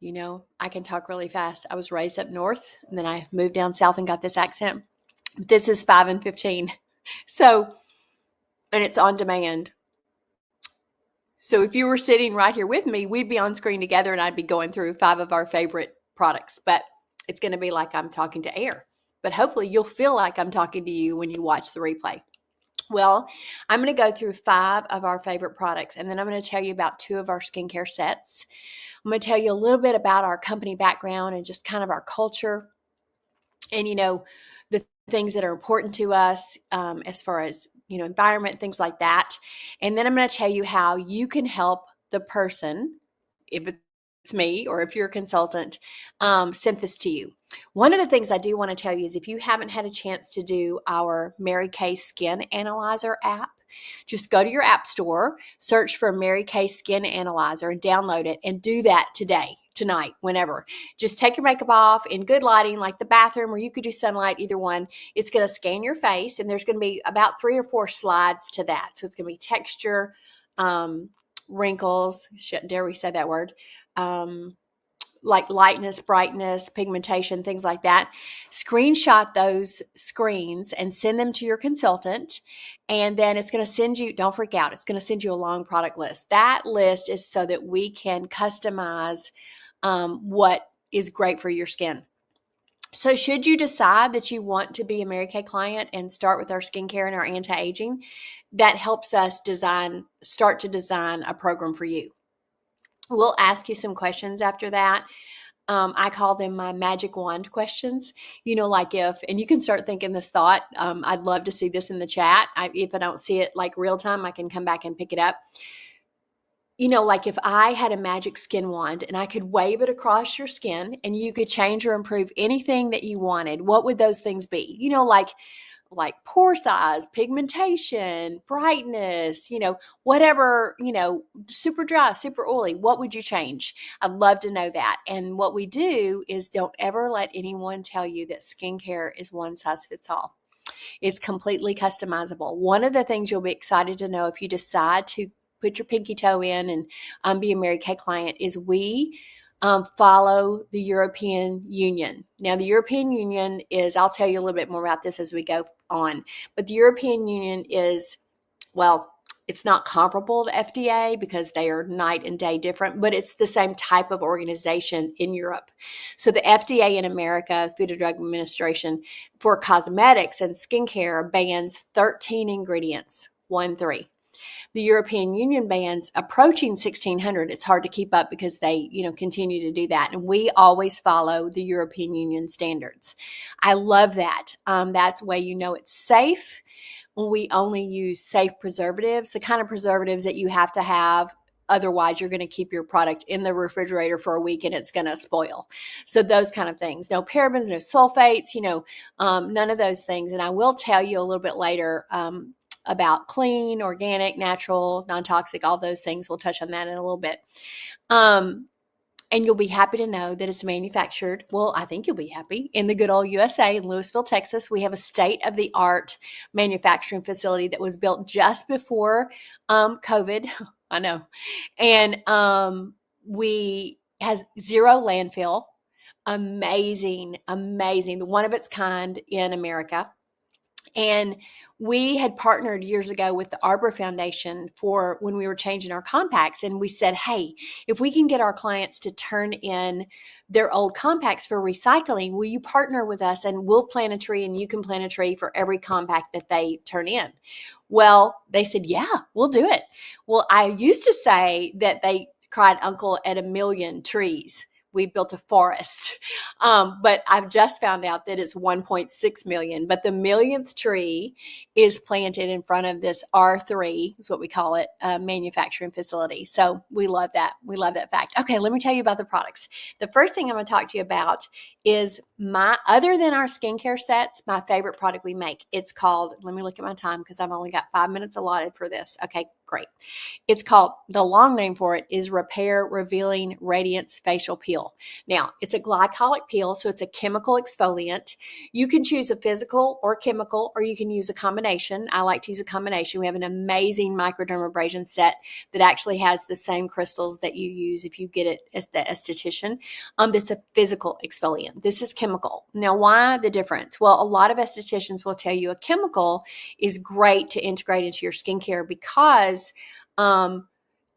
I can talk really fast. I was raised up north, and then I moved down south and got this accent. This is 5 and 15. So, and it's on demand. So if you were sitting right here with me, we'd be on screen together and I'd be going through 5 of our favorite products. But it's going to be like I'm talking to air. But hopefully you'll feel like I'm talking to you when you watch the replay. Well, I'm going to go through 5 of our favorite products, and then I'm going to tell you about 2 of our skincare sets. I'm going to tell you a little bit about our company background and just kind of our culture and, the things that are important to us as far as, environment, things like that. And then I'm going to tell you how you can help the person, if it's me or if you're a consultant, send this to you. One of the things I do want to tell you is if you haven't had a chance to do our Mary Kay Skin Analyzer app, just go to your app store, search for Mary Kay Skin Analyzer and download it, and do that today, tonight, whenever. Just take your makeup off in good lighting, like the bathroom, or you could do sunlight, either one. It's going to scan your face, and there's going to be about 3 or 4 slides to that. So it's going to be texture, wrinkles, dare we say that word, like lightness, brightness, pigmentation, things like that. Screenshot those screens and send them to your consultant. And then it's going to send you, don't freak out, it's going to send you a long product list. That list is so that we can customize what is great for your skin. So should you decide that you want to be a Mary Kay client and start with our skincare and our anti-aging, that helps us start to design a program for you. We'll ask you some questions after that. I call them my magic wand questions. Like and you can start thinking this thought. I'd love to see this in the chat. If I don't see it like real time, I can come back and pick it up. Like if I had a magic skin wand and I could wave it across your skin and you could change or improve anything that you wanted, what would those things be? Like pore size, pigmentation, brightness, whatever, super dry, super oily, what would you change? I'd love to know that. And what we do is don't ever let anyone tell you that skincare is one size fits all. It's completely customizable. One of the things you'll be excited to know if you decide to put your pinky toe in and be a Mary Kay client is we follow the European Union. Now, the European Union is, I'll tell you a little bit more about this as we go on, but the European Union is, well, it's not comparable to FDA because they are night and day different, but it's the same type of organization in Europe. So the FDA in America, Food and Drug Administration, for cosmetics and skincare bans 13 ingredients, 13. The European Union bans approaching 1,600. It's hard to keep up because they, continue to do that. And we always follow the European Union standards. I love that. That's way it's safe. We only use safe preservatives, the kind of preservatives that you have to have. Otherwise, you're going to keep your product in the refrigerator for a week and it's going to spoil. So those kind of things. No parabens, no sulfates, none of those things. And I will tell you a little bit later about clean, organic, natural, non-toxic, all those things. We'll touch on that in a little bit. And you'll be happy to know that it's manufactured, well, I think you'll be happy, in the good old USA in Lewisville, Texas. We have a state-of-the-art manufacturing facility that was built just before COVID. I know. And we has 0 landfill. Amazing, the one of its kind in America. And we had partnered years ago with the Arbor Foundation for when we were changing our compacts. And we said, hey, if we can get our clients to turn in their old compacts for recycling, will you partner with us and we'll plant a tree and you can plant a tree for every compact that they turn in? Well, they said, yeah, we'll do it. Well, I used to say that they cried uncle at 1,000,000 trees. We built a forest. But I've just found out that it's 1.6 million. But the 1,000,000th tree is planted in front of this R3, is what we call it, manufacturing facility. So we love that. We love that fact. Okay, let me tell you about the products. The first thing I'm going to talk to you about is other than our skincare sets, my favorite product we make. It's called, let me look at my time because I've only got 5 minutes allotted for this. Okay, great. It's called, the long name for it is Repair Revealing Radiance Facial Peel. Now, it's a glycolic peel, so it's a chemical exfoliant. You can choose a physical or chemical, or you can use a combination. I like to use a combination. We have an amazing microdermabrasion set that actually has the same crystals that you use if you get it as the esthetician. That's a physical exfoliant. This is chemical. Now, why the difference? Well, a lot of estheticians will tell you a chemical is great to integrate into your skincare because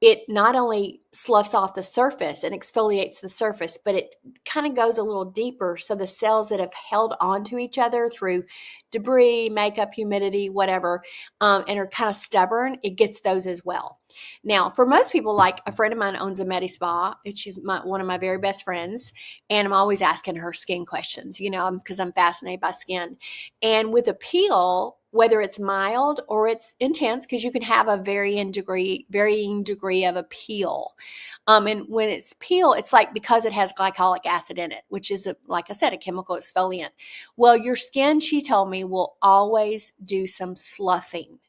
it not only sloughs off the surface and exfoliates the surface, but it kind of goes a little deeper. So the cells that have held onto each other through debris, makeup, humidity, whatever, and are kind of stubborn, it gets those as well. Now, for most people, like a friend of mine owns a Medi Spa, and she's one of my very best friends, and I'm always asking her skin questions, because I'm fascinated by skin. And with a peel, whether it's mild or it's intense, because you can have a varying degree of a peel. And when it's peel, it's like, because it has glycolic acid in it, which is, like I said, a chemical exfoliant. Well, your skin, she told me, will always do some sloughing.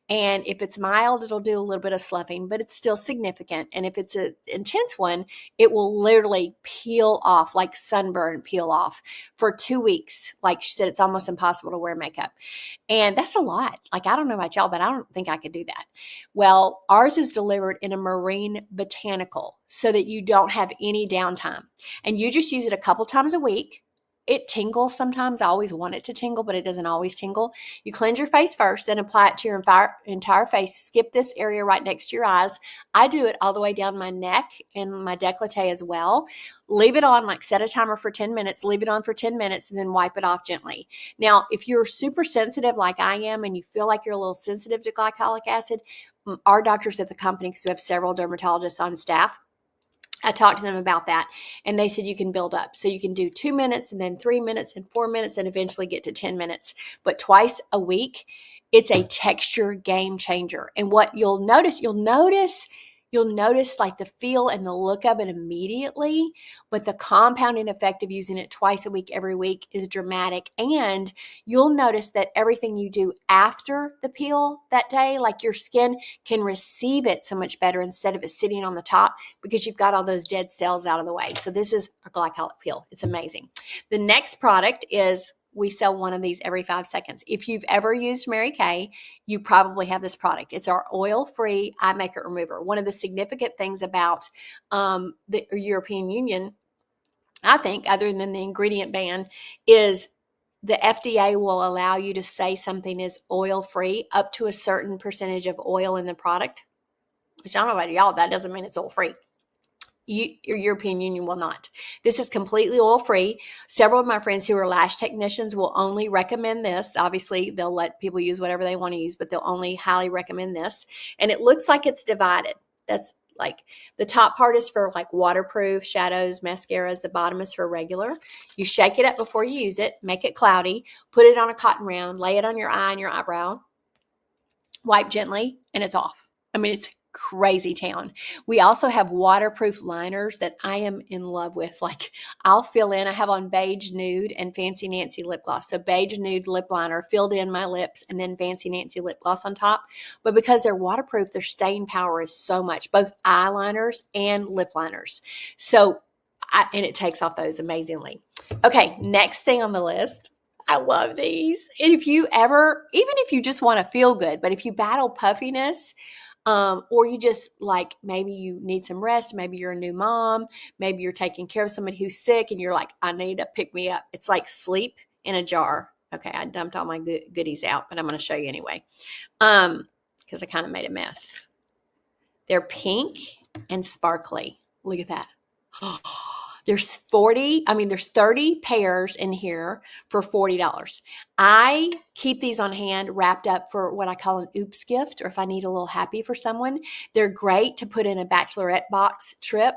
And if it's mild, it'll do a little bit of sloughing, but it's still significant. And if it's an intense one, it will literally peel off, like sunburn peel off for 2 weeks. Like she said, it's almost impossible to wear makeup. And that's a lot. Like, I don't know about y'all, but I don't think I could do that. Well, ours is delivered in a marine botanical so that you don't have any downtime. And you just use it a couple times a week. It tingles sometimes. I always want it to tingle, but it doesn't always tingle. You cleanse your face first, then apply it to your entire face. Skip this area right next to your eyes. I do it all the way down my neck and my décolleté as well. Leave it on, like set a timer for 10 minutes, leave it on for 10 minutes, and then wipe it off gently. Now, if you're super sensitive like I am and you feel like you're a little sensitive to glycolic acid, our doctors at the company, because we have several dermatologists on staff, I talked to them about that, and they said you can build up. So you can do 2 minutes and then 3 minutes and 4 minutes and eventually get to 10 minutes. But twice a week, it's a texture game changer. And what you'll notice like the feel and the look of it immediately, but the compounding effect of using it twice a week, every week, is dramatic. And you'll notice that everything you do after the peel that day, like your skin can receive it so much better instead of it sitting on the top, because you've got all those dead cells out of the way. So this is a glycolic peel. It's amazing. The next product is, we sell one of these every 5 seconds. If you've ever used Mary Kay, you probably have this product. It's our oil-free eye makeup remover. One of the significant things about the European Union, I think, other than the ingredient ban, is the FDA will allow you to say something is oil-free up to a certain percentage of oil in the product, which I don't know about y'all, that doesn't mean it's oil-free. Your European Union will not. This is completely oil-free. Several of my friends who are lash technicians will only recommend this. Obviously, they'll let people use whatever they want to use, but they'll only highly recommend this. And it looks like it's divided. That's like, the top part is for like waterproof, shadows, mascaras. The bottom is for regular. You shake it up before you use it, make it cloudy, put it on a cotton round, lay it on your eye and your eyebrow, wipe gently, and it's off. I mean, it's crazy town. We also have waterproof liners that I am in love with. Like, I'll fill in, I have on Beige Nude and Fancy Nancy lip gloss. So Beige Nude lip liner filled in my lips, and then Fancy Nancy lip gloss on top. But because they're waterproof, their staying power is so much, both eyeliners and lip liners. So, and it takes off those amazingly. Okay, next thing on the list. I love these. And if you ever, even if you just want to feel good, but if you battle puffiness, or you just like, maybe you need some rest, maybe you're a new mom, maybe you're taking care of somebody who's sick and you're like, I need to pick me up. It's like sleep in a jar. Okay, I dumped all my goodies out, but I'm going to show you anyway, because I kind of made a mess. They're pink and sparkly. Look at that. There's 30 pairs in here for $40. I keep these on hand wrapped up for what I call an oops gift, or if I need a little happy for someone. They're great to put in a bachelorette box trip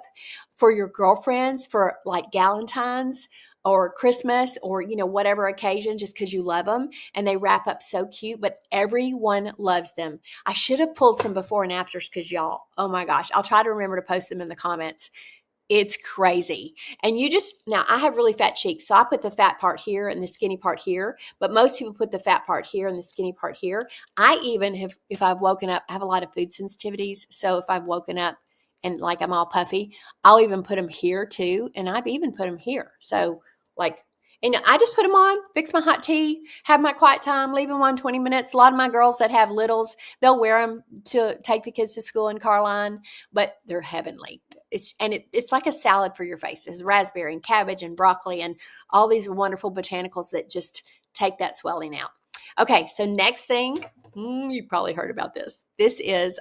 for your girlfriends for like Galentine's or Christmas or, whatever occasion, just because you love them. And they wrap up so cute, but everyone loves them. I should have pulled some before and afters because y'all, oh my gosh, I'll try to remember to post them in the comments. It's crazy. And you just, now I have really fat cheeks. So I put the fat part here and the skinny part here, but most people put the fat part here and the skinny part here. I even have, if I've woken up, I have a lot of food sensitivities. So if I've woken up and like I'm all puffy, I'll even put them here too. And I've even put them here. So like, and I just put them on, fix my hot tea, have my quiet time, leave them on 20 minutes. A lot of my girls that have littles, they'll wear them to take the kids to school in Carline, but they're heavenly. It's like a salad for your face. There's raspberry and cabbage and broccoli and all these wonderful botanicals that just take that swelling out. Okay, so next thing, you probably heard about this. This is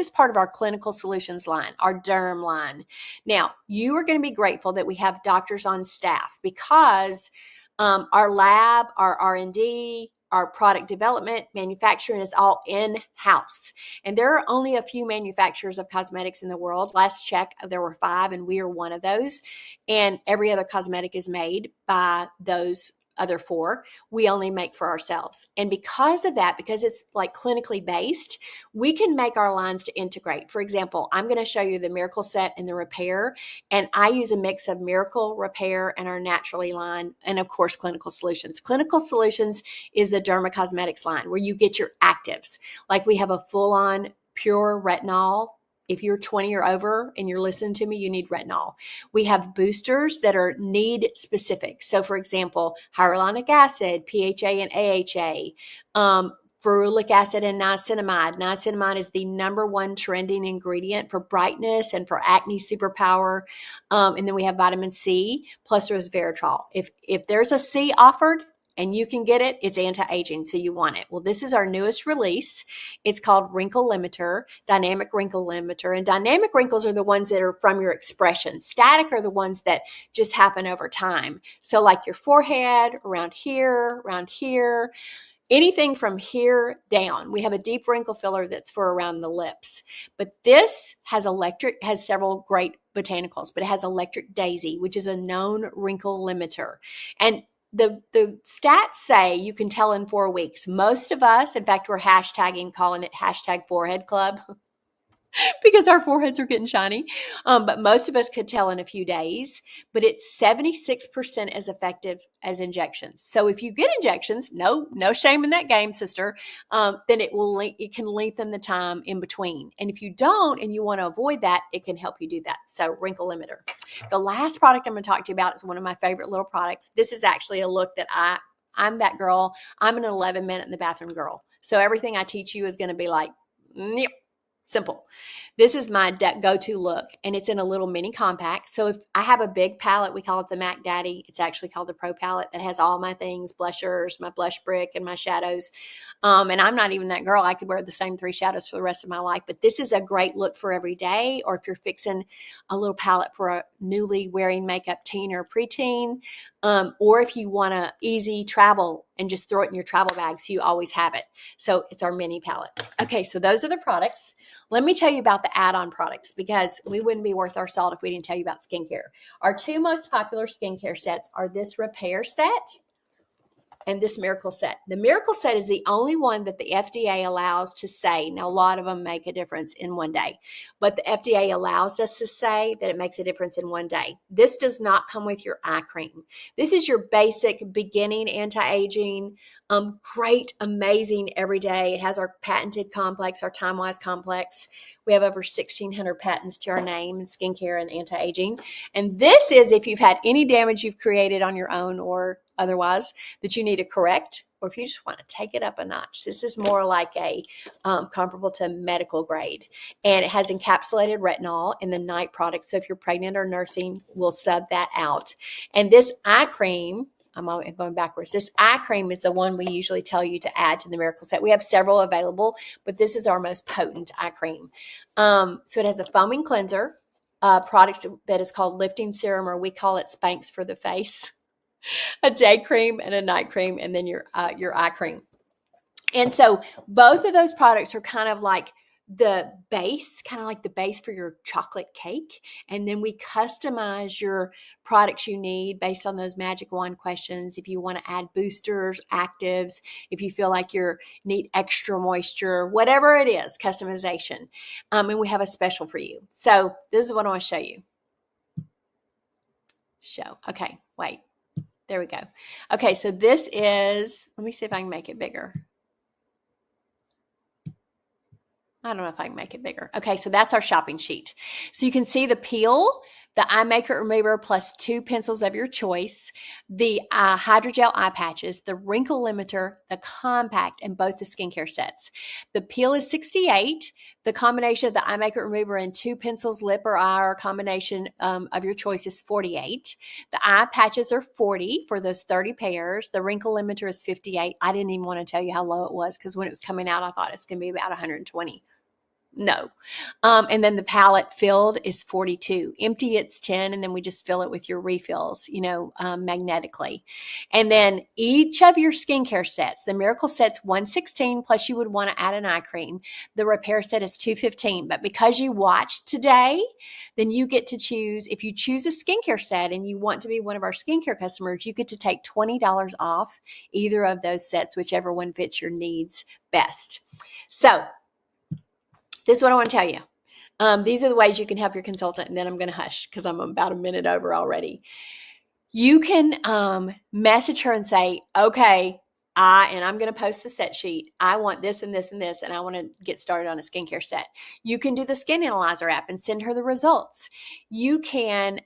part of our clinical solutions line, our derm line. Now, you are going to be grateful that we have doctors on staff because our lab, our R&D, our product development, manufacturing is all in-house. And there are only a few manufacturers of cosmetics in the world. Last check, there were 5, and we are one of those. And every other cosmetic is made by those other 4 we only make for ourselves. And because of that, because it's like clinically based, we can make our lines to integrate. For example, I'm going to show you the Miracle Set and the Repair, and I use a mix of Miracle, Repair, and our Naturally line, and of course Clinical Solutions. Clinical Solutions is the dermacosmetics line where you get your actives. Like we have a full-on pure retinol. If you're 20 or over and you're listening to me, you need retinol. We have boosters that are need specific. So for example, hyaluronic acid, PHA and AHA, ferulic acid and niacinamide. Niacinamide is the #1 trending ingredient for brightness and for acne superpower. And then we have vitamin C, plus resveratrol. If there's a C offered, and you can get it, it's anti-aging, so you want it. Well, this is our newest release. It's called Wrinkle Limiter, Dynamic Wrinkle Limiter. And dynamic wrinkles are the ones that are from your expression. Static are the ones that just happen over time. So like your forehead, around here, anything from here down. We have a deep wrinkle filler that's for around the lips. But this has several great botanicals, but it has electric daisy, which is a known wrinkle limiter. And the stats say you can tell in 4 weeks. Most of us, in fact, we're calling it #forehead club because our foreheads are getting shiny. But most of us could tell in a few days, but it's 76% as effective as injections. So if you get injections, no shame in that game, sister, then it can lengthen the time in between. And if you don't, and you want to avoid that, it can help you do that. So Wrinkle Limiter. The last product I'm going to talk to you about is one of my favorite little products. This is actually a look that I'm that girl. I'm an 11-minute in the bathroom girl. So everything I teach you is going to be like, yep. Simple. This is my go-to look, and it's in a little mini compact. So if I have a big palette, we call it the Mac Daddy. It's actually called the Pro Palette that has all my things, blushers, my blush brick, and my shadows. And I'm not even that girl. I could wear the same 3 shadows for the rest of my life. But this is a great look for every day, or if you're fixing a little palette for a newly wearing makeup teen or preteen, or if you want to easy travel and just throw it in your travel bag so you always have it. So it's our mini palette. Okay, so those are the products. Let me tell you about the add-on products because we wouldn't be worth our salt if we didn't tell you about skincare. Our 2 most popular skincare sets are this Repair set and this Miracle Set. The Miracle Set is the only one that the FDA allows to say. Now, a lot of them make a difference in one day, but the FDA allows us to say that it makes a difference in one day. This does not come with your eye cream. This is your basic beginning anti-aging, great, amazing every day. It has our patented complex, our Time-Wise complex. We have over 1,600 patents to our name in skincare and anti-aging. And this is if you've had any damage you've created on your own or otherwise that you need to correct, or if you just want to take it up a notch. This is more like a comparable to medical grade, and it has encapsulated retinol in the night product. So if you're pregnant or nursing, we'll sub that out. And this eye cream, I'm going backwards. This eye cream is the one we usually tell you to add to the Miracle Set. We have several available, but this is our most potent eye cream. So it has a foaming cleanser, product that is called Lifting Serum, or we call it Spanx for the face. A day cream and a night cream, and then your eye cream. And so both of those products are kind of like the base for your chocolate cake. And then we customize your products you need based on those magic wand questions. If you want to add boosters, actives, if you feel like you need extra moisture, whatever it is, customization. And we have a special for you. So this is what I want to show you. show. Okay, wait. There we go. Okay, so this is, let me see if I can make it bigger. I don't know if I can make it bigger. Okay, so that's our shopping sheet. So you can see the peel, the eye makeup remover plus 2 pencils of your choice, the hydrogel eye patches, the wrinkle limiter, the compact, and both the skincare sets. The peel is $68. The combination of the eye makeup remover and 2 pencils, lip or eye, or combination of your choice is $48. The eye patches are $40 for those 30 pairs. The wrinkle limiter is $58. I didn't even want to tell you how low it was because when it was coming out, I thought it's going to be about $120. No. And then the palette filled is 42. Empty, it's 10, and then we just fill it with your refills, magnetically. And then each of your skincare sets, the Miracle set's 116, plus you would want to add an eye cream. The repair set is 215. But because you watched today, then you get to choose, if you choose a skincare set and you want to be one of our skincare customers, you get to take $20 off either of those sets, whichever one fits your needs best. So, this is what I want to tell you. These are the ways you can help your consultant, and then I'm going to hush because I'm about a minute over already. You can message her and say, okay, I'm going to post the set sheet. I want this and this and this, and I want to get started on a skincare set. You can do the Skin Analyzer app and send her the results. You can,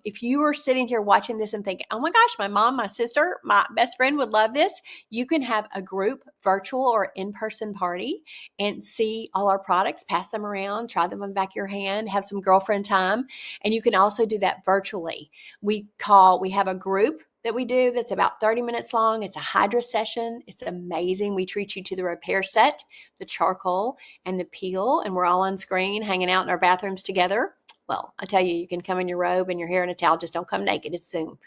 if you are sitting here watching this and thinking, oh my gosh, my mom, my sister, my best friend would love this, you can have a group virtual or in-person party and see all our products, pass them around, try them on the back of your hand, have some girlfriend time. And you can also do that virtually. We have a group that we do that's about 30 minutes long. It's a Hydra session. It's amazing. We treat you to the repair set, the charcoal, and the peel, and we're all on screen hanging out in our bathrooms together. Well, I tell you, you can come in your robe and your hair in a towel. Just don't come naked. It's Zoom.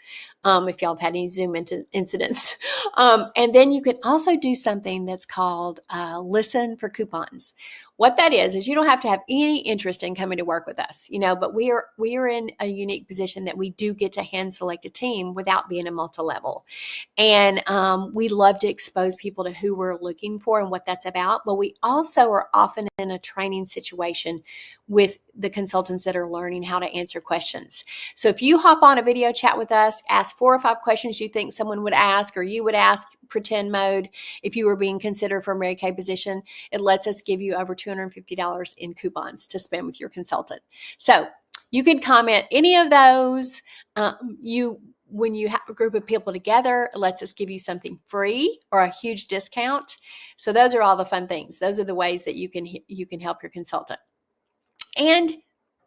If y'all have had any Zoom incidents. And then you can also do something that's called Listen for Coupons. What that is you don't have to have any interest in coming to work with us, but we are in a unique position that we do get to hand select a team without being a multi-level. And we love to expose people to who we're looking for and what that's about. But we also are often in a training situation with the consultants that are learning how to answer questions. So if you hop on a video chat with us, ask 4 or 5 questions you think someone would ask or you would ask, pretend mode, if you were being considered for a Mary Kay position, it lets us give you over $250 in coupons to spend with your consultant. So you can comment any of those. When you have a group of people together, it lets us give you something free or a huge discount. So those are all the fun things. Those are the ways that you can help your consultant. And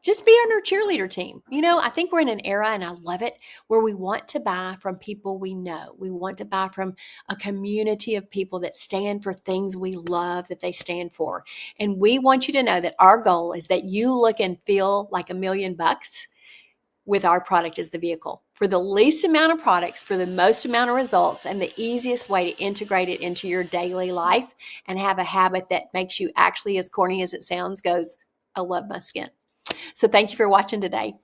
just be on our cheerleader team. I think we're in an era, and I love it, where we want to buy from people we know. We want to buy from a community of people that stand for things we love that they stand for. And we want you to know that our goal is that you look and feel like $1 million with our product as the vehicle. For the least amount of products, for the most amount of results, and the easiest way to integrate it into your daily life and have a habit that makes you actually, as corny as it sounds, goes, I love my skin. So thank you for watching today.